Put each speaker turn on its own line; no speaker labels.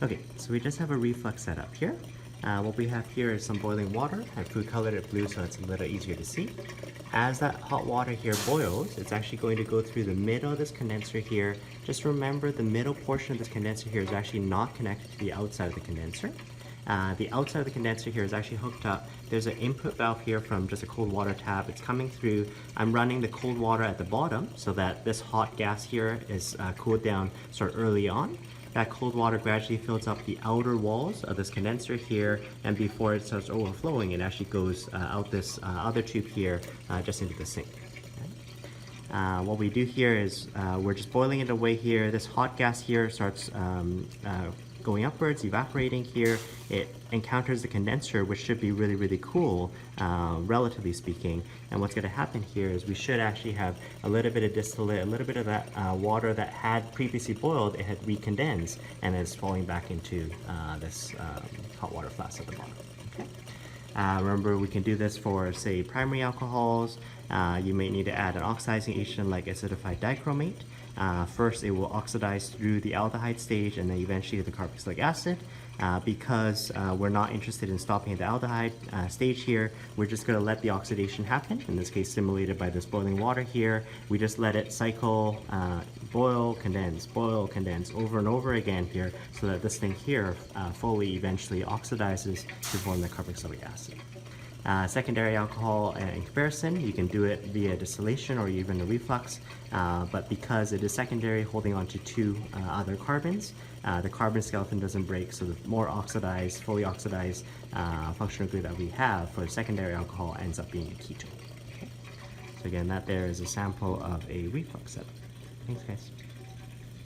Okay, so we just have a reflux setup here. What we have here is some boiling water. I've food colored it blue so it's a little easier to see. As that hot water here boils, it's actually going to go through the middle of this condenser here. Just remember the middle portion of this condenser here is actually not connected to the outside of the condenser. The outside of the condenser here is actually hooked up. There's an input valve here from just a cold water tap. It's coming through. I'm running the cold water at the bottom so that this hot gas here is cooled down sort of early on. That cold water gradually fills up the outer walls of this condenser here, and before it starts overflowing, it actually goes out this other tube here just into the sink. What we do here is we're just boiling it away here. This hot gas here starts going upwards, evaporating here. It encounters the condenser, which should be really, really cool, relatively speaking. And what's going to happen here is we should actually have a little bit of distillate, a little bit of that water that had previously boiled, it had recondensed, and it's falling back into this hot water flask at the bottom. Okay. Remember, we can do this for, say, primary alcohols. You may need to add an oxidizing agent like acidified dichromate. First, it will oxidize through the aldehyde stage and then eventually the carboxylic acid. Because we're not interested in stopping at the aldehyde stage here, we're just going to let the oxidation happen, in this case simulated by this boiling water here. We just let it cycle, boil, condense, over and over again here so that this thing here fully eventually oxidizes to form the carboxylic acid. Secondary alcohol in comparison, you can do it via distillation or even a reflux, but because it is secondary, holding on to two other carbons, the carbon skeleton doesn't break, so the more oxidized, fully oxidized functional group that we have for secondary alcohol ends up being a ketone. Okay. So again, that there is a sample of a reflux setup. Thanks guys.